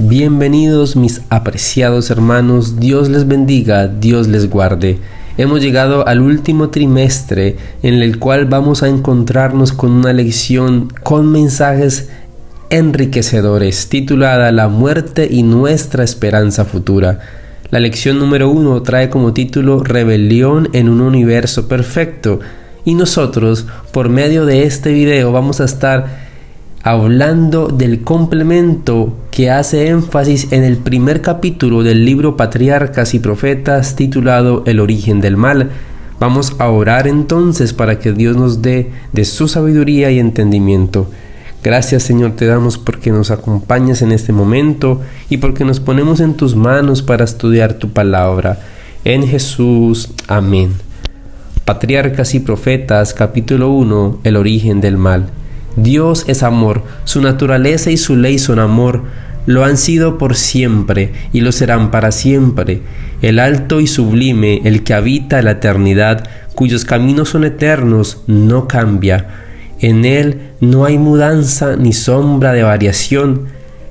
Bienvenidos mis apreciados hermanos, Dios les bendiga, Dios les guarde. Hemos llegado al último trimestre en el cual vamos a encontrarnos con una lección con mensajes enriquecedores titulada La muerte y nuestra esperanza futura. La lección número 1 trae como título Rebelión en un universo perfecto, y nosotros por medio de este video vamos a estar hablando del complemento que hace énfasis en el primer capítulo del libro Patriarcas y Profetas titulado El origen del mal. Vamos a orar entonces para que Dios nos dé de su sabiduría y entendimiento. Gracias, Señor, te damos porque nos acompañas en este momento y porque nos ponemos en tus manos para estudiar tu palabra. En Jesús, amén. Patriarcas y Profetas, capítulo 1, El origen del mal. Dios es amor, su naturaleza y su ley son amor, lo han sido por siempre y lo serán para siempre. El alto y sublime, el que habita la eternidad, cuyos caminos son eternos, no cambia. En él no hay mudanza ni sombra de variación.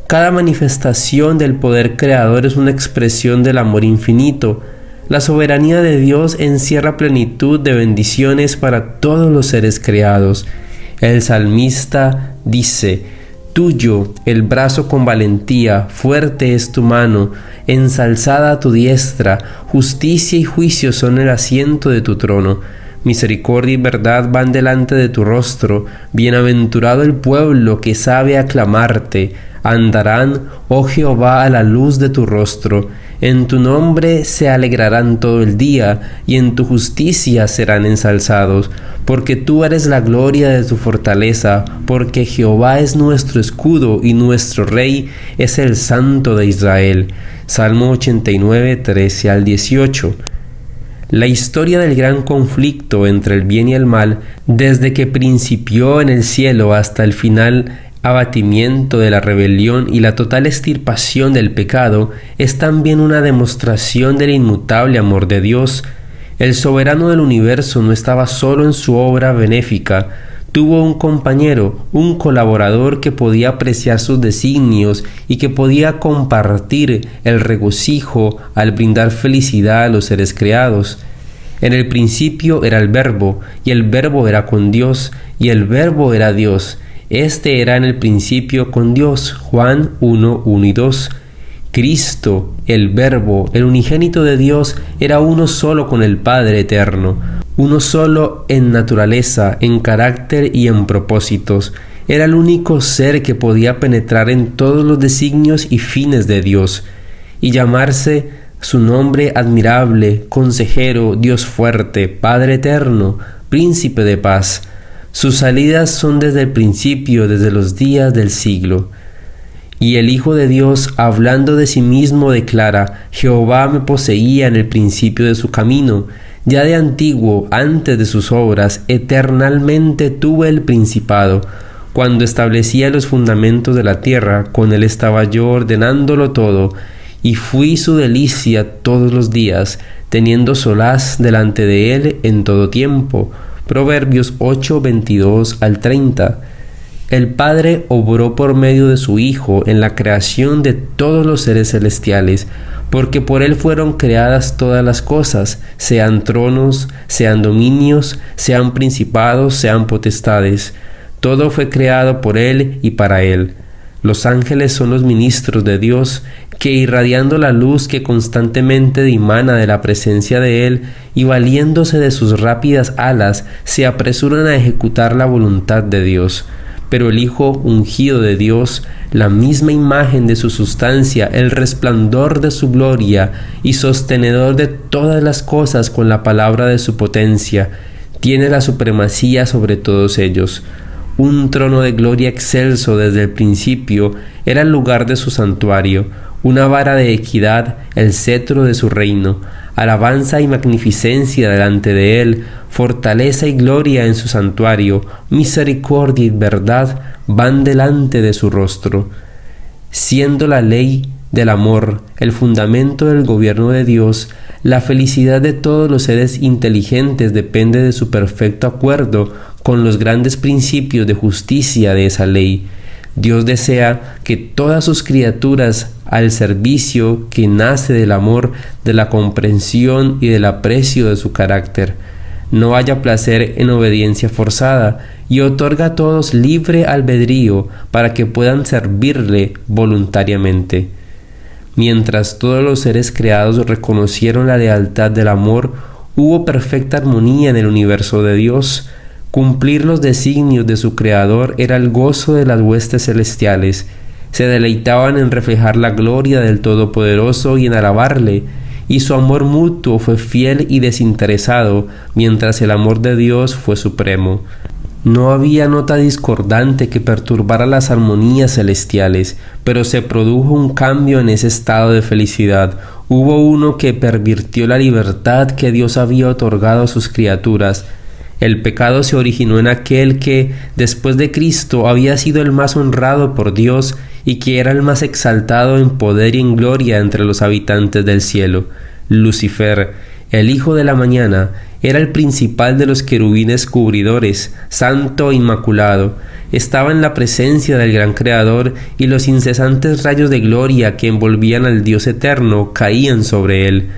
Cada manifestación del poder creador es una expresión del amor infinito. La soberanía de Dios encierra plenitud de bendiciones para todos los seres creados. El salmista dice: Tuyo el brazo con valentía, fuerte es tu mano, ensalzada tu diestra, justicia y juicio son el asiento de tu trono. Misericordia y verdad van delante de tu rostro, bienaventurado el pueblo que sabe aclamarte. Andarán, oh Jehová, a la luz de tu rostro. En tu nombre se alegrarán todo el día, y en tu justicia serán ensalzados. Porque tú eres la gloria de tu fortaleza, porque Jehová es nuestro escudo y nuestro rey es el Santo de Israel. Salmo 89, 13 al 18. La historia del gran conflicto entre el bien y el mal, desde que principió en el cielo hasta el final abatimiento de la rebelión y la total extirpación del pecado, es también una demostración del inmutable amor de Dios. El soberano del universo no estaba solo en su obra benéfica, tuvo un compañero, un colaborador que podía apreciar sus designios y que podía compartir el regocijo al brindar felicidad a los seres creados. En el principio era el Verbo, y el Verbo era con Dios, y el Verbo era Dios. Este era en el principio con Dios. Juan 1, 1 y 2. Cristo, el Verbo, el unigénito de Dios, era uno solo con el Padre eterno, uno solo en naturaleza, en carácter y en propósitos. Era el único ser que podía penetrar en todos los designios y fines de Dios, y llamarse su nombre admirable, consejero, Dios fuerte, Padre eterno, príncipe de paz. Sus salidas son desde el principio, desde los días del siglo. Y el Hijo de Dios, hablando de sí mismo, declara: Jehová me poseía en el principio de su camino, ya de antiguo, antes de sus obras, eternalmente tuve el principado. Cuando establecía los fundamentos de la tierra, con él estaba yo ordenándolo todo, y fui su delicia todos los días, teniendo solaz delante de él en todo tiempo. Proverbios 8, 22 al 30. El Padre obró por medio de su Hijo en la creación de todos los seres celestiales, porque por él fueron creadas todas las cosas, sean tronos, sean dominios, sean principados, sean potestades. Todo fue creado por él y para él. Los ángeles son los ministros de Dios, que irradiando la luz que constantemente dimana de la presencia de él y valiéndose de sus rápidas alas, se apresuran a ejecutar la voluntad de Dios. Pero el Hijo ungido de Dios, la misma imagen de su sustancia, el resplandor de su gloria y sostenedor de todas las cosas con la palabra de su potencia, tiene la supremacía sobre todos ellos. Un trono de gloria excelso desde el principio era el lugar de su santuario, una vara de equidad, el cetro de su reino, alabanza y magnificencia delante de él, fortaleza y gloria en su santuario, misericordia y verdad van delante de su rostro. Siendo la ley del amor el fundamento del gobierno de Dios, la felicidad de todos los seres inteligentes depende de su perfecto acuerdo con los grandes principios de justicia de esa ley. Dios desea que todas sus criaturas al servicio que nace del amor, de la comprensión y del aprecio de su carácter. No haya placer en obediencia forzada y otorga a todos libre albedrío para que puedan servirle voluntariamente. Mientras todos los seres creados reconocieron la lealtad del amor, hubo perfecta armonía en el universo de Dios. Cumplir los designios de su Creador era el gozo de las huestes celestiales. Se deleitaban en reflejar la gloria del Todopoderoso y en alabarle, y su amor mutuo fue fiel y desinteresado, mientras el amor de Dios fue supremo. No había nota discordante que perturbara las armonías celestiales, pero se produjo un cambio en ese estado de felicidad. Hubo uno que pervirtió la libertad que Dios había otorgado a sus criaturas. El pecado se originó en aquel que, después de Cristo, había sido el más honrado por Dios y que era el más exaltado en poder y en gloria entre los habitantes del cielo. Lucifer, el hijo de la mañana, era el principal de los querubines cubridores, santo e inmaculado. Estaba en la presencia del gran Creador y los incesantes rayos de gloria que envolvían al Dios eterno caían sobre él.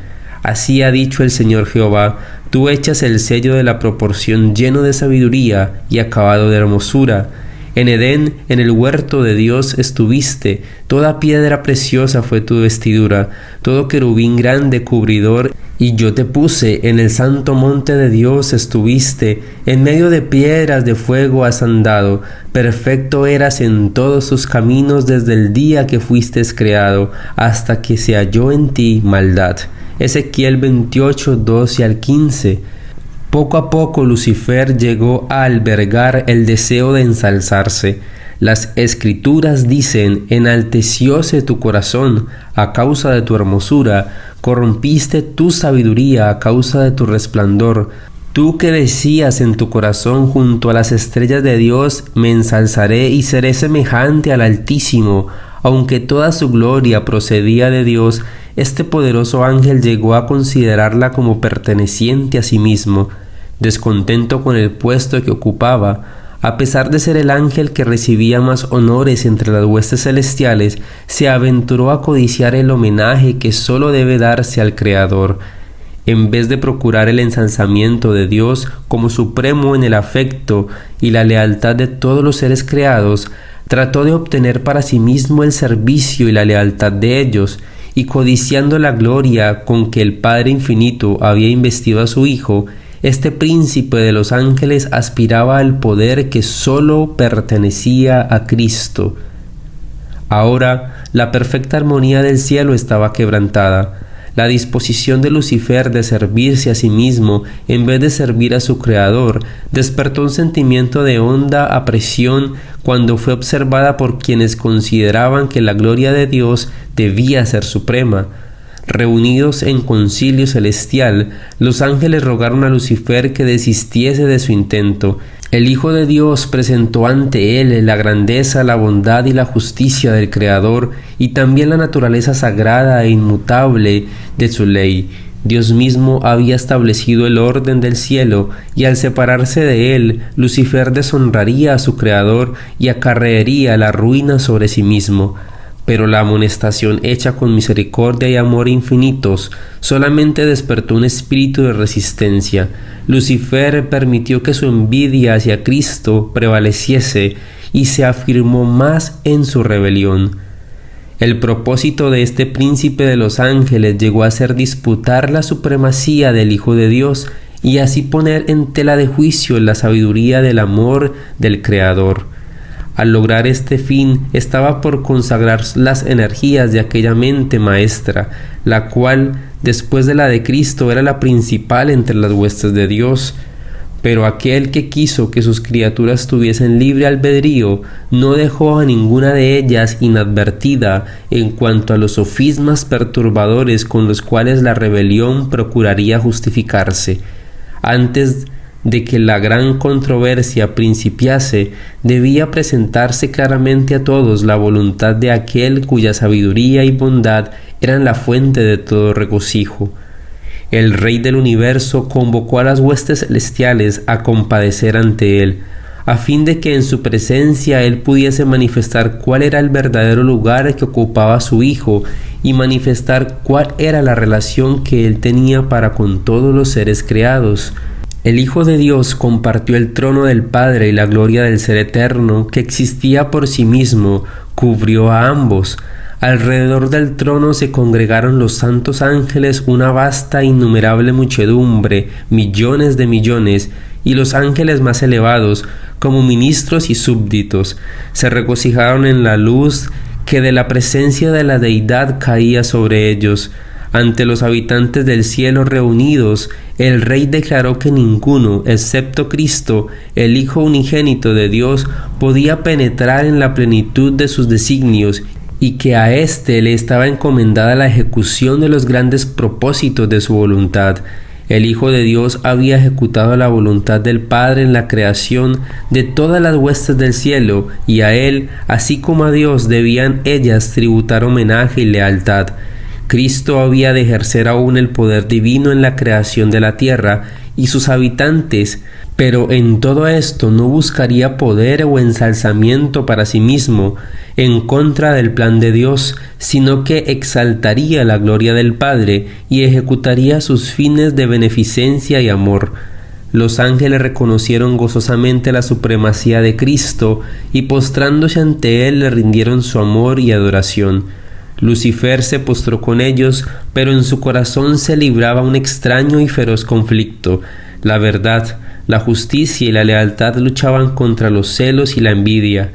Así ha dicho el Señor Jehová: tú echas el sello de la proporción lleno de sabiduría y acabado de hermosura. En Edén, en el huerto de Dios estuviste, toda piedra preciosa fue tu vestidura, todo querubín grande cubridor, y yo te puse, en el santo monte de Dios estuviste, en medio de piedras de fuego has andado, perfecto eras en todos tus caminos desde el día que fuiste creado, hasta que se halló en ti maldad. Ezequiel 28, 12 al 15. Poco a poco Lucifer llegó a albergar el deseo de ensalzarse. Las Escrituras dicen: enaltecióse tu corazón a causa de tu hermosura, corrompiste tu sabiduría a causa de tu resplandor. Tú que decías en tu corazón: junto a las estrellas de Dios me ensalzaré y seré semejante al Altísimo. Aunque toda su gloria procedía de Dios, este poderoso ángel llegó a considerarla como perteneciente a sí mismo. Descontento con el puesto que ocupaba, a pesar de ser el ángel que recibía más honores entre las huestes celestiales, se aventuró a codiciar el homenaje que solo debe darse al Creador. En vez de procurar el ensalzamiento de Dios como supremo en el afecto y la lealtad de todos los seres creados, trató de obtener para sí mismo el servicio y la lealtad de ellos, y codiciando la gloria con que el Padre Infinito había investido a su Hijo, este príncipe de los ángeles aspiraba al poder que solo pertenecía a Cristo. Ahora, la perfecta armonía del cielo estaba quebrantada. La disposición de Lucifer de servirse a sí mismo en vez de servir a su Creador despertó un sentimiento de honda apreciación cuando fue observada por quienes consideraban que la gloria de Dios debía ser suprema. Reunidos en concilio celestial, los ángeles rogaron a Lucifer que desistiese de su intento. El Hijo de Dios presentó ante él la grandeza, la bondad y la justicia del Creador, y también la naturaleza sagrada e inmutable de su ley. Dios mismo había establecido el orden del cielo, y al separarse de él, Lucifer deshonraría a su Creador y acarrearía la ruina sobre sí mismo. Pero la amonestación hecha con misericordia y amor infinitos solamente despertó un espíritu de resistencia. Lucifer permitió que su envidia hacia Cristo prevaleciese y se afirmó más en su rebelión. El propósito de este príncipe de los ángeles llegó a ser disputar la supremacía del Hijo de Dios y así poner en tela de juicio la sabiduría del amor del Creador. Al lograr este fin, estaba por consagrar las energías de aquella mente maestra, la cual, después de la de Cristo, era la principal entre las huestes de Dios. Pero aquel que quiso que sus criaturas tuviesen libre albedrío, no dejó a ninguna de ellas inadvertida en cuanto a los sofismas perturbadores con los cuales la rebelión procuraría justificarse. Antes de que la gran controversia principiase, debía presentarse claramente a todos la voluntad de aquel cuya sabiduría y bondad eran la fuente de todo regocijo. El Rey del universo convocó a las huestes celestiales a compadecer ante él. a fin de que en su presencia él pudiese manifestar cuál era el verdadero lugar que ocupaba su Hijo y manifestar cuál era la relación que él tenía para con todos los seres creados. El Hijo de Dios compartió el trono del Padre y la gloria del Ser Eterno, que existía por sí mismo, cubrió a ambos. Alrededor del trono se congregaron los santos ángeles, una vasta e innumerable muchedumbre, millones de millones, y los ángeles más elevados, como ministros y súbditos, se regocijaron en la luz que de la presencia de la Deidad caía sobre ellos. Ante los habitantes del cielo reunidos, el Rey declaró que ninguno, excepto Cristo, el Hijo unigénito de Dios, podía penetrar en la plenitud de sus designios, y que a éste le estaba encomendada la ejecución de los grandes propósitos de su voluntad. El Hijo de Dios había ejecutado la voluntad del Padre en la creación de todas las huestes del cielo, y a Él, así como a Dios, debían ellas tributar homenaje y lealtad. Cristo había de ejercer aún el poder divino en la creación de la tierra y sus habitantes, pero en todo esto no buscaría poder o ensalzamiento para sí mismo en contra del plan de Dios, sino que exaltaría la gloria del Padre y ejecutaría sus fines de beneficencia y amor. Los ángeles reconocieron gozosamente la supremacía de Cristo y postrándose ante Él le rindieron su amor y adoración. Lucifer se postró con ellos, pero en su corazón se libraba un extraño y feroz conflicto. La verdad, la justicia y la lealtad luchaban contra los celos y la envidia.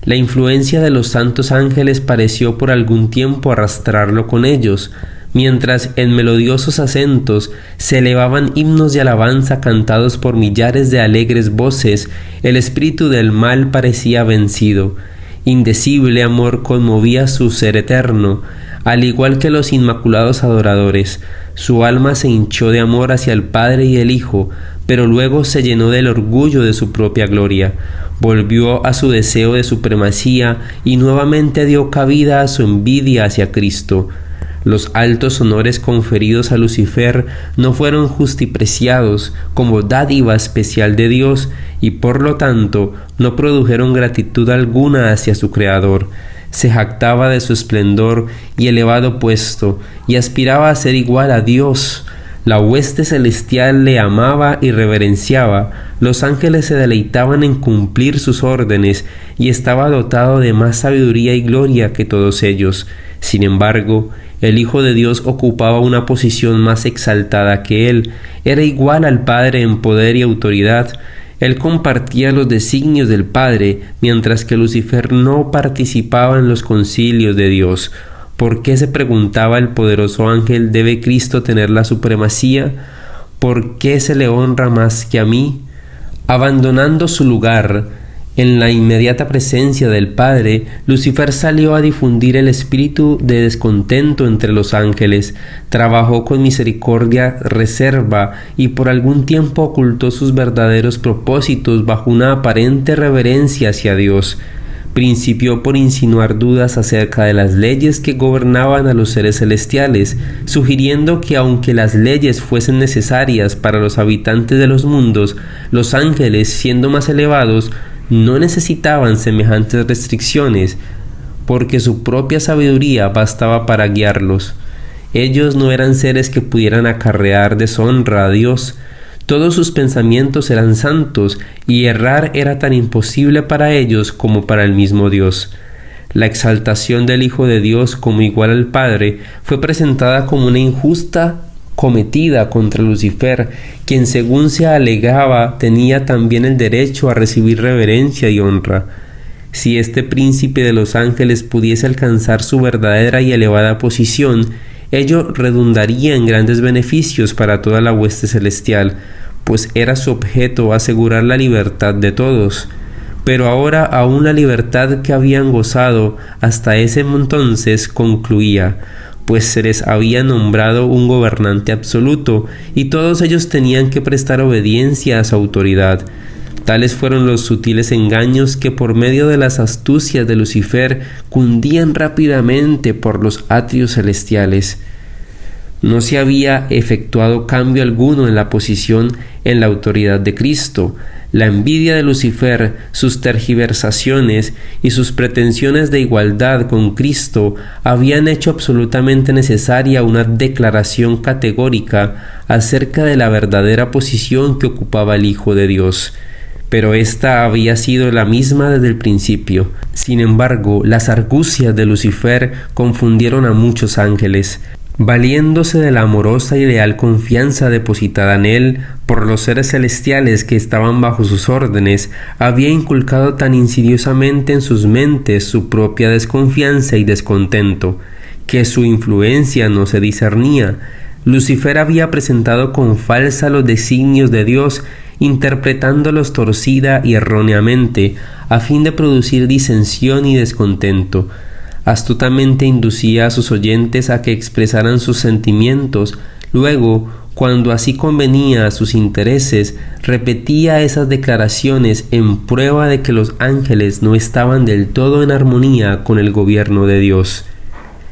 La influencia de los santos ángeles pareció por algún tiempo arrastrarlo con ellos, mientras en melodiosos acentos se elevaban himnos de alabanza cantados por millares de alegres voces. El espíritu del mal parecía vencido. Indecible amor conmovía su ser eterno, al igual que los inmaculados adoradores. Su alma se hinchó de amor hacia el Padre y el Hijo, pero luego se llenó del orgullo de su propia gloria. Volvió a su deseo de supremacía y nuevamente dio cabida a su envidia hacia Cristo. Los altos honores conferidos a Lucifer no fueron justipreciados como dádiva especial de Dios y por lo tanto no produjeron gratitud alguna hacia su Creador. Se jactaba de su esplendor y elevado puesto y aspiraba a ser igual a Dios. La hueste celestial le amaba y reverenciaba, los ángeles se deleitaban en cumplir sus órdenes y estaba dotado de más sabiduría y gloria que todos ellos. Sin embargo, el Hijo de Dios ocupaba una posición más exaltada que él, era igual al Padre en poder y autoridad. Él compartía los designios del Padre, mientras que Lucifer no participaba en los concilios de Dios. ¿Por qué, se preguntaba el poderoso ángel, debe Cristo tener la supremacía? ¿Por qué se le honra más que a mí? Abandonando su lugar en la inmediata presencia del Padre, Lucifer salió a difundir el espíritu de descontento entre los ángeles, trabajó con misericordia reserva y por algún tiempo ocultó sus verdaderos propósitos bajo una aparente reverencia hacia Dios. Principió por insinuar dudas acerca de las leyes que gobernaban a los seres celestiales, sugiriendo que aunque las leyes fuesen necesarias para los habitantes de los mundos, los ángeles, siendo más elevados, no necesitaban semejantes restricciones, porque su propia sabiduría bastaba para guiarlos. Ellos no eran seres que pudieran acarrear deshonra a Dios. Todos sus pensamientos eran santos, y errar era tan imposible para ellos como para el mismo Dios. La exaltación del Hijo de Dios como igual al Padre fue presentada como una injusta cometida contra Lucifer, quien según se alegaba tenía también el derecho a recibir reverencia y honra. Si este príncipe de los ángeles pudiese alcanzar su verdadera y elevada posición, ello redundaría en grandes beneficios para toda la hueste celestial, pues era su objeto asegurar la libertad de todos. Pero ahora aún la libertad que habían gozado hasta ese entonces concluía, pues se les había nombrado un gobernante absoluto, y todos ellos tenían que prestar obediencia a su autoridad. Tales fueron los sutiles engaños que por medio de las astucias de Lucifer cundían rápidamente por los atrios celestiales. No se había efectuado cambio alguno en la posición en la autoridad de Cristo. La envidia de Lucifer, sus tergiversaciones y sus pretensiones de igualdad con Cristo habían hecho absolutamente necesaria una declaración categórica acerca de la verdadera posición que ocupaba el Hijo de Dios. Pero esta había sido la misma desde el principio. Sin embargo, las argucias de Lucifer confundieron a muchos ángeles. Valiéndose de la amorosa y leal confianza depositada en él por los seres celestiales que estaban bajo sus órdenes, había inculcado tan insidiosamente en sus mentes su propia desconfianza y descontento, que su influencia no se discernía. Lucifer había presentado con falsa los designios de Dios, interpretándolos torcida y erróneamente, a fin de producir disensión y descontento. Astutamente inducía a sus oyentes a que expresaran sus sentimientos. Luego, cuando así convenía a sus intereses, repetía esas declaraciones en prueba de que los ángeles no estaban del todo en armonía con el gobierno de Dios.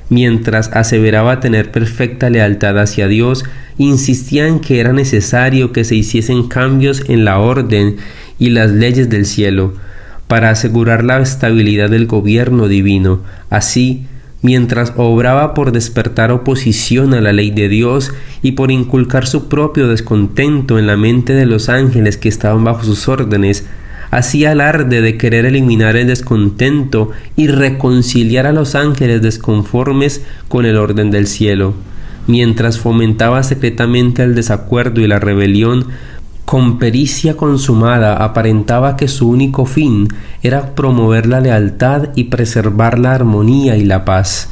Mientras aseveraba tener perfecta lealtad hacia Dios, insistía en que era necesario que se hiciesen cambios en la orden y las leyes del cielo, para asegurar la estabilidad del gobierno divino. Así, mientras obraba por despertar oposición a la ley de Dios y por inculcar su propio descontento en la mente de los ángeles que estaban bajo sus órdenes, hacía alarde de querer eliminar el descontento y reconciliar a los ángeles desconformes con el orden del cielo. Mientras fomentaba secretamente el desacuerdo y la rebelión, con pericia consumada aparentaba que su único fin era promover la lealtad y preservar la armonía y la paz.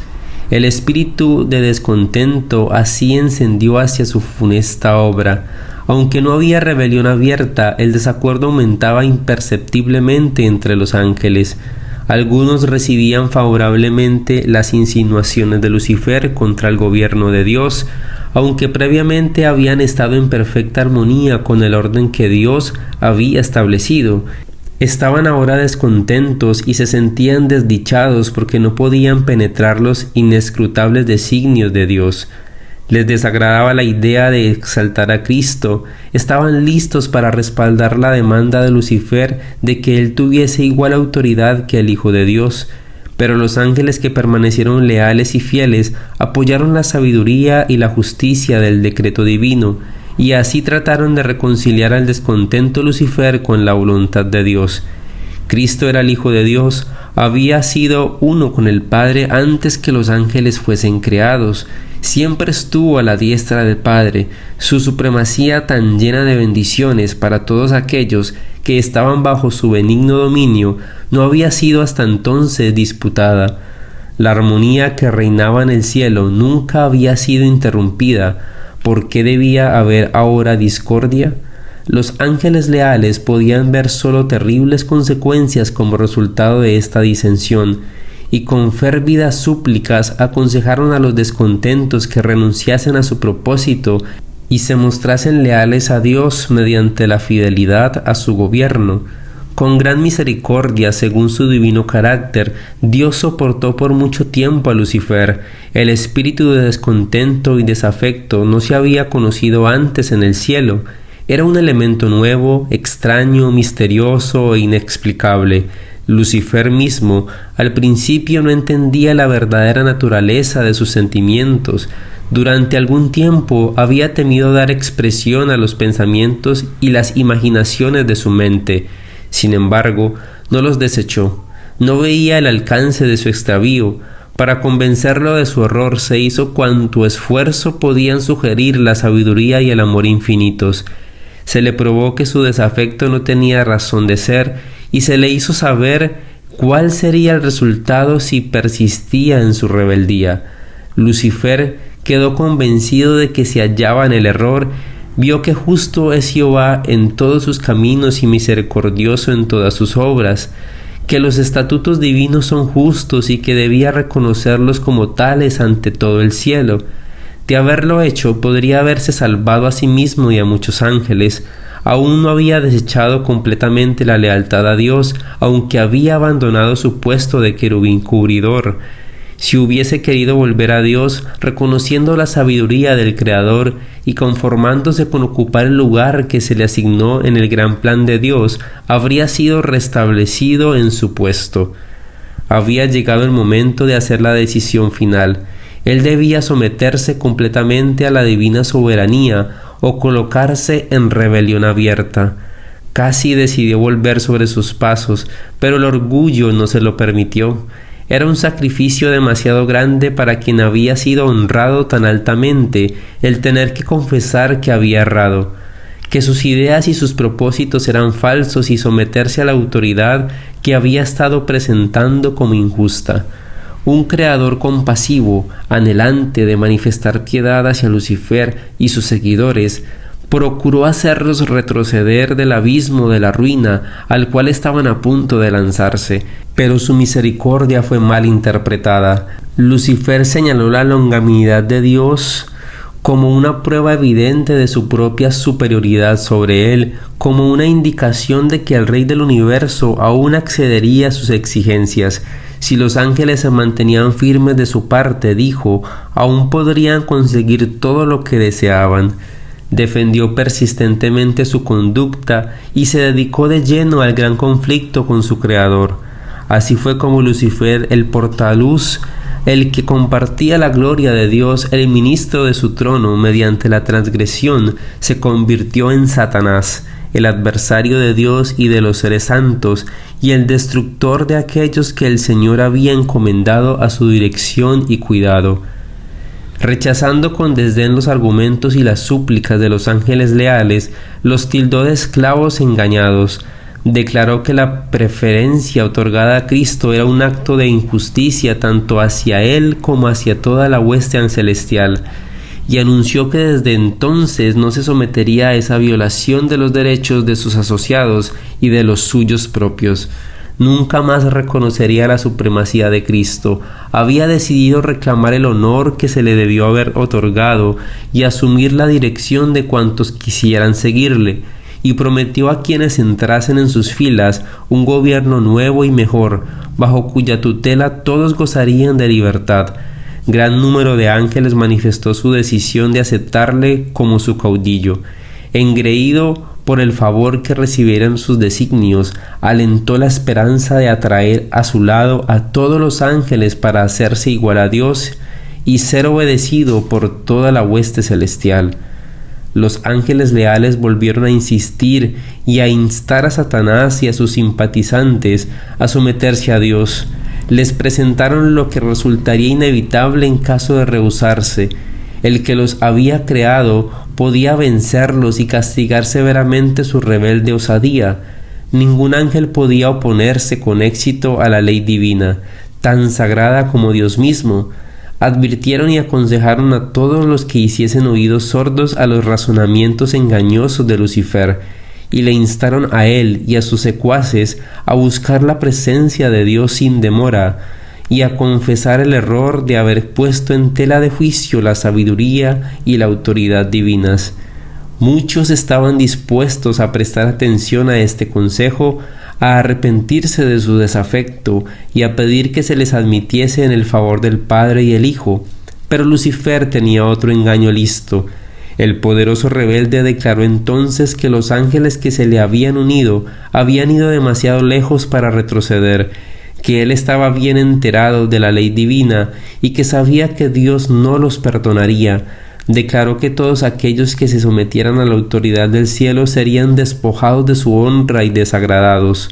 El espíritu de descontento así encendió hacia su funesta obra. Aunque no había rebelión abierta, el desacuerdo aumentaba imperceptiblemente entre los ángeles. Algunos recibían favorablemente las insinuaciones de Lucifer contra el gobierno de Dios, aunque previamente habían estado en perfecta armonía con el orden que Dios había establecido. Estaban ahora descontentos y se sentían desdichados porque no podían penetrar los inescrutables designios de Dios. Les desagradaba la idea de exaltar a Cristo. Estaban listos para respaldar la demanda de Lucifer de que él tuviese igual autoridad que el Hijo de Dios. Pero los ángeles, que permanecieron leales y fieles, apoyaron la sabiduría y la justicia del decreto divino, y así trataron de reconciliar al descontento Lucifer con la voluntad de Dios. Cristo era el Hijo de Dios, había sido uno con el Padre antes que los ángeles fuesen creados. Siempre estuvo a la diestra del Padre. Su supremacía, tan llena de bendiciones para todos aquellos que estaban bajo su benigno dominio, no había sido hasta entonces disputada. La armonía que reinaba en el cielo nunca había sido interrumpida. ¿Por qué debía haber ahora discordia? Los ángeles leales podían ver solo terribles consecuencias como resultado de esta disensión, y con férvidas súplicas aconsejaron a los descontentos que renunciasen a su propósito y se mostrasen leales a Dios mediante la fidelidad a su gobierno. Con gran misericordia, según su divino carácter, Dios soportó por mucho tiempo a Lucifer. El espíritu de descontento y desafecto no se había conocido antes en el cielo. Era un elemento nuevo, extraño, misterioso e inexplicable. Lucifer mismo al principio no entendía la verdadera naturaleza de sus sentimientos. Durante algún tiempo había temido dar expresión a los pensamientos y las imaginaciones de su mente. Sin embargo, no los desechó. No veía el alcance de su extravío. Para convencerlo de su error se hizo cuanto esfuerzo podían sugerir la sabiduría y el amor infinitos. Se le probó que su desafecto no tenía razón de ser y se le hizo saber cuál sería el resultado si persistía en su rebeldía. Lucifer quedó convencido de que se hallaba en el error. Vio que justo es Jehová en todos sus caminos y misericordioso en todas sus obras, que los estatutos divinos son justos y que debía reconocerlos como tales ante todo el cielo. De haberlo hecho, podría haberse salvado a sí mismo y a muchos ángeles. Aún no había desechado completamente la lealtad a Dios, aunque había abandonado su puesto de querubín cubridor. Si hubiese querido volver a Dios, reconociendo la sabiduría del Creador y conformándose con ocupar el lugar que se le asignó en el gran plan de Dios, habría sido restablecido en su puesto. Había llegado el momento de hacer la decisión final. Él debía someterse completamente a la divina soberanía o colocarse en rebelión abierta. Casi decidió volver sobre sus pasos, pero el orgullo no se lo permitió. Era un sacrificio demasiado grande para quien había sido honrado tan altamente el tener que confesar que había errado, que sus ideas y sus propósitos eran falsos y someterse a la autoridad que había estado presentando como injusta. Un creador compasivo, anhelante de manifestar piedad hacia Lucifer y sus seguidores, procuró hacerlos retroceder del abismo de la ruina al cual estaban a punto de lanzarse, pero su misericordia fue mal interpretada. Lucifer señaló la longanimidad de Dios como una prueba evidente de su propia superioridad sobre él, como una indicación de que el Rey del Universo aún accedería a sus exigencias. Si los ángeles se mantenían firmes de su parte, dijo, aún podrían conseguir todo lo que deseaban. Defendió persistentemente su conducta y se dedicó de lleno al gran conflicto con su Creador. Así fue como Lucifer, el portaluz, el que compartía la gloria de Dios, el ministro de su trono, mediante la transgresión, se convirtió en Satanás, el adversario de Dios y de los seres santos, y el destructor de aquellos que el Señor había encomendado a su dirección y cuidado. Rechazando con desdén los argumentos y las súplicas de los ángeles leales, los tildó de esclavos engañados. Declaró que la preferencia otorgada a Cristo era un acto de injusticia tanto hacia él como hacia toda la hueste celestial, y anunció que desde entonces no se sometería a esa violación de los derechos de sus asociados y de los suyos propios. Nunca más reconocería la supremacía de Cristo. Había decidido reclamar el honor que se le debió haber otorgado y asumir la dirección de cuantos quisieran seguirle, y prometió a quienes entrasen en sus filas un gobierno nuevo y mejor, bajo cuya tutela todos gozarían de libertad. Gran número de ángeles manifestó su decisión de aceptarle como su caudillo. Engreído por el favor que recibieran sus designios, alentó la esperanza de atraer a su lado a todos los ángeles para hacerse igual a Dios y ser obedecido por toda la hueste celestial. Los ángeles leales volvieron a insistir y a instar a Satanás y a sus simpatizantes a someterse a Dios. Les presentaron lo que resultaría inevitable en caso de rehusarse. El que los había creado podía vencerlos y castigar severamente su rebelde osadía. Ningún ángel podía oponerse con éxito a la ley divina, tan sagrada como Dios mismo. Advirtieron y aconsejaron a todos los que hiciesen oídos sordos a los razonamientos engañosos de Lucifer, y le instaron a él y a sus secuaces a buscar la presencia de Dios sin demora, y a confesar el error de haber puesto en tela de juicio la sabiduría y la autoridad divinas. Muchos estaban dispuestos a prestar atención a este consejo, a arrepentirse de su desafecto y a pedir que se les admitiese en el favor del Padre y el Hijo. Pero Lucifer tenía otro engaño listo. El poderoso rebelde declaró entonces que los ángeles que se le habían unido habían ido demasiado lejos para retroceder, que él estaba bien enterado de la ley divina y que sabía que Dios no los perdonaría. Declaró que todos aquellos que se sometieran a la autoridad del cielo serían despojados de su honra y desagradados.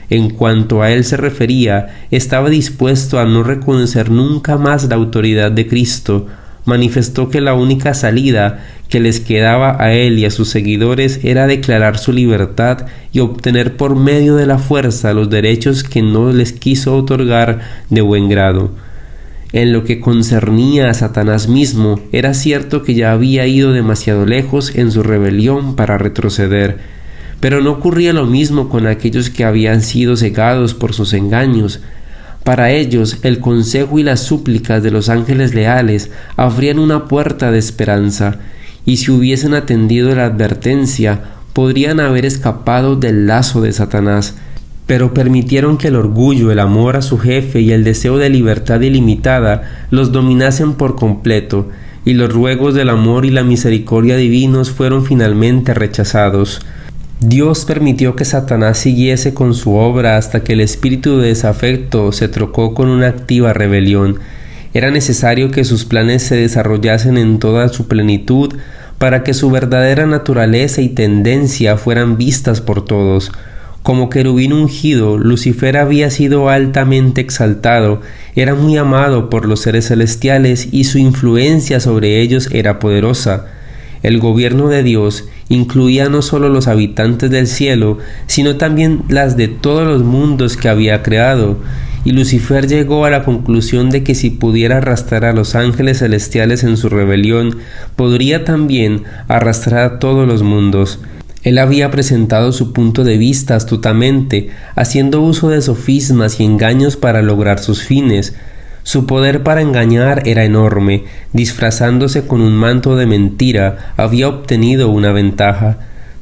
En cuanto a él se refería, estaba dispuesto a no reconocer nunca más la autoridad de Cristo. Manifestó que la única salida que les quedaba a él y a sus seguidores era declarar su libertad y obtener por medio de la fuerza los derechos que no les quiso otorgar de buen grado. En lo que concernía a Satanás mismo, era cierto que ya había ido demasiado lejos en su rebelión para retroceder, pero no ocurría lo mismo con aquellos que habían sido cegados por sus engaños. Para ellos, el consejo y las súplicas de los ángeles leales abrían una puerta de esperanza, y si hubiesen atendido la advertencia, podrían haber escapado del lazo de Satanás. pero permitieron que el orgullo, el amor a su jefe y el deseo de libertad ilimitada los dominasen por completo, y los ruegos del amor y la misericordia divinos fueron finalmente rechazados. Dios permitió que Satanás siguiese con su obra hasta que el espíritu de desafecto se trocó con una activa rebelión. Era necesario que sus planes se desarrollasen en toda su plenitud para que su verdadera naturaleza y tendencia fueran vistas por todos. Como querubín ungido, Lucifer había sido altamente exaltado, era muy amado por los seres celestiales y su influencia sobre ellos era poderosa. El gobierno de Dios incluía no solo los habitantes del cielo, sino también las de todos los mundos que había creado, y Lucifer llegó a la conclusión de que si pudiera arrastrar a los ángeles celestiales en su rebelión, podría también arrastrar a todos los mundos. Él había presentado su punto de vista astutamente, haciendo uso de sofismas y engaños para lograr sus fines. Su poder para engañar era enorme. Disfrazándose con un manto de mentira, había obtenido una ventaja.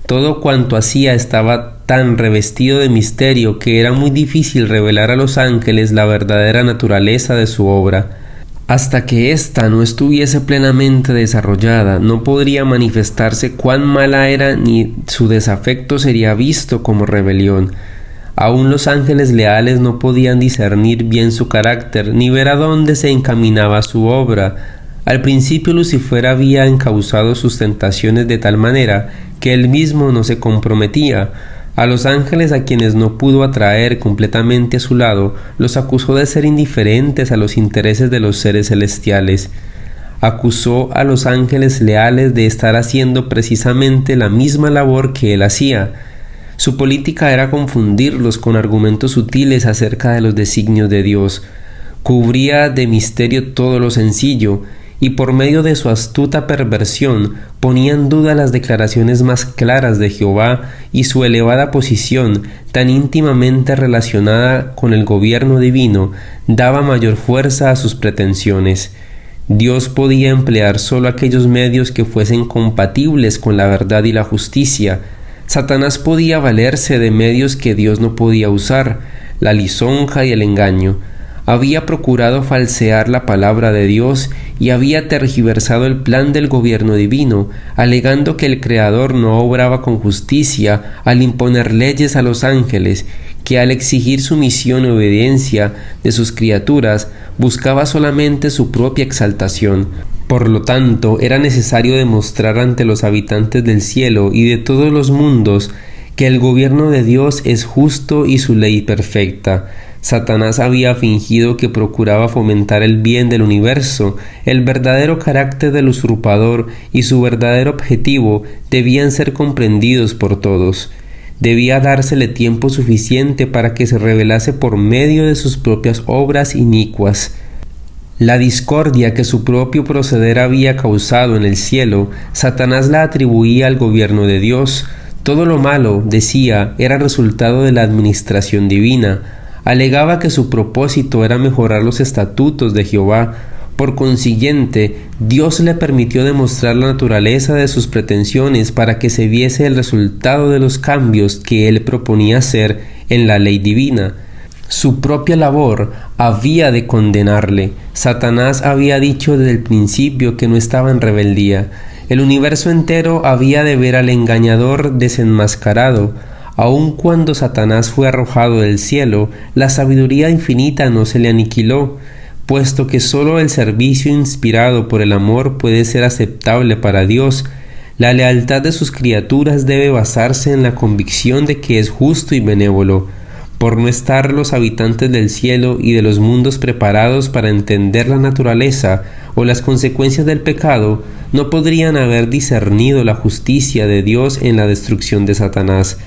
Todo cuanto hacía estaba tan revestido de misterio que era muy difícil revelar a los ángeles la verdadera naturaleza de su obra. Hasta que ésta no estuviese plenamente desarrollada, no podría manifestarse cuán mala era ni su desafecto sería visto como rebelión. Aún los ángeles leales no podían discernir bien su carácter ni ver a dónde se encaminaba su obra. Al principio Lucifer había encauzado sus tentaciones de tal manera que él mismo no se comprometía. A los ángeles, a quienes no pudo atraer completamente a su lado, los acusó de ser indiferentes a los intereses de los seres celestiales. Acusó a los ángeles leales de estar haciendo precisamente la misma labor que él hacía. Su política era confundirlos con argumentos sutiles acerca de los designios de Dios. Cubría de misterio todo lo sencillo, y por medio de su astuta perversión ponía en duda las declaraciones más claras de Jehová y su elevada posición, tan íntimamente relacionada con el gobierno divino, daba mayor fuerza a sus pretensiones. Dios podía emplear solo aquellos medios que fuesen compatibles con la verdad y la justicia. Satanás podía valerse de medios que Dios no podía usar, la lisonja y el engaño. Había procurado falsear la palabra de Dios y había tergiversado el plan del gobierno divino, alegando que el Creador no obraba con justicia al imponer leyes a los ángeles, que al exigir sumisión y obediencia de sus criaturas buscaba solamente su propia exaltación. Por lo tanto, era necesario demostrar ante los habitantes del cielo y de todos los mundos que el gobierno de Dios es justo y su ley perfecta. Satanás había fingido que procuraba fomentar el bien del universo. El verdadero carácter del usurpador y su verdadero objetivo debían ser comprendidos por todos. Debía dársele tiempo suficiente para que se revelase por medio de sus propias obras inicuas. La discordia que su propio proceder había causado en el cielo, Satanás la atribuía al gobierno de Dios. Todo lo malo, decía, era resultado de la administración divina. Alegaba que su propósito era mejorar los estatutos de Jehová. Por consiguiente, Dios le permitió demostrar la naturaleza de sus pretensiones para que se viese el resultado de los cambios que él proponía hacer en la ley divina. Su propia labor había de condenarle. Satanás había dicho desde el principio que no estaba en rebeldía. El universo entero había de ver al engañador desenmascarado. Aun cuando Satanás fue arrojado del cielo, la sabiduría infinita no se le aniquiló, puesto que sólo el servicio inspirado por el amor puede ser aceptable para Dios. La lealtad de sus criaturas debe basarse en la convicción de que es justo y benévolo. Por no estar los habitantes del cielo y de los mundos preparados para entender la naturaleza o las consecuencias del pecado, no podrían haber discernido la justicia de Dios en la destrucción de Satanás.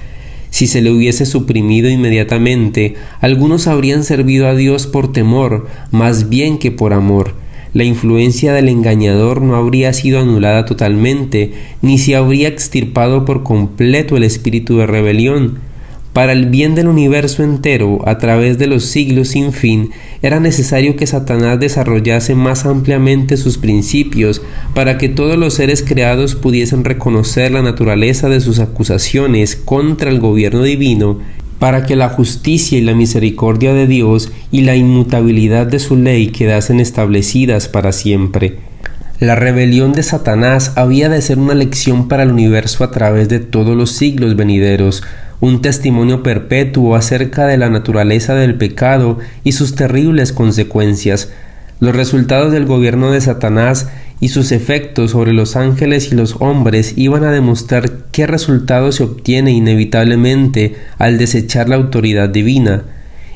Si se le hubiese suprimido inmediatamente, algunos habrían servido a Dios por temor, más bien que por amor. La influencia del engañador no habría sido anulada totalmente, ni se habría extirpado por completo el espíritu de rebelión. Para el bien del universo entero, a través de los siglos sin fin, era necesario que Satanás desarrollase más ampliamente sus principios para que todos los seres creados pudiesen reconocer la naturaleza de sus acusaciones contra el gobierno divino para que la justicia y la misericordia de Dios y la inmutabilidad de su ley quedasen establecidas para siempre. La rebelión de Satanás había de ser una lección para el universo a través de todos los siglos venideros, un testimonio perpetuo acerca de la naturaleza del pecado y sus terribles consecuencias. Los resultados del gobierno de Satanás y sus efectos sobre los ángeles y los hombres iban a demostrar qué resultado se obtiene inevitablemente al desechar la autoridad divina.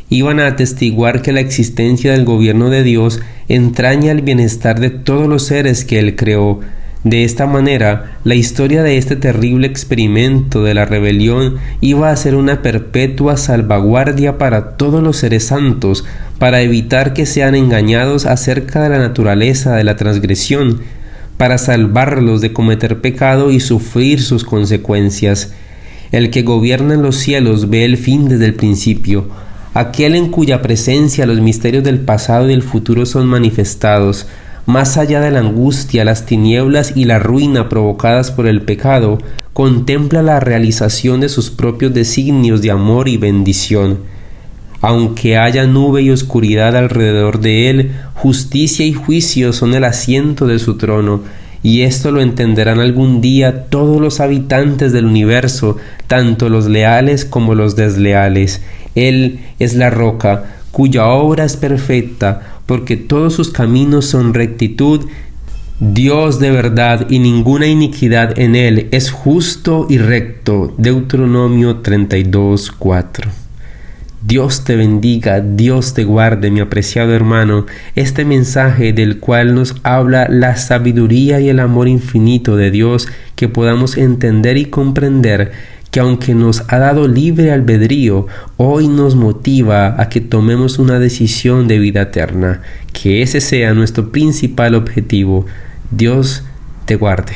Iban a atestiguar que la existencia del gobierno de Dios entraña el bienestar de todos los seres que Él creó. De esta manera, la historia de este terrible experimento de la rebelión iba a ser una perpetua salvaguardia para todos los seres santos, para evitar que sean engañados acerca de la naturaleza de la transgresión, para salvarlos de cometer pecado y sufrir sus consecuencias. El que gobierna en los cielos ve el fin desde el principio, aquel en cuya presencia los misterios del pasado y del futuro son manifestados. Más allá de la angustia, las tinieblas y la ruina provocadas por el pecado, contempla la realización de sus propios designios de amor y bendición. Aunque haya nube y oscuridad alrededor de él, justicia y juicio son el asiento de su trono, y esto lo entenderán algún día todos los habitantes del universo, tanto los leales como los desleales. Él es la roca, cuya obra es perfecta, porque todos sus caminos son rectitud. Dios de verdad y ninguna iniquidad en él, es justo y recto. Deuteronomio 32:4. Dios te bendiga, Dios te guarde, mi apreciado hermano. Este mensaje del cual nos habla la sabiduría y el amor infinito de Dios, que podamos entender y comprender que aunque nos ha dado libre albedrío, hoy nos motiva a que tomemos una decisión de vida eterna, que ese sea nuestro principal objetivo. Dios te guarde.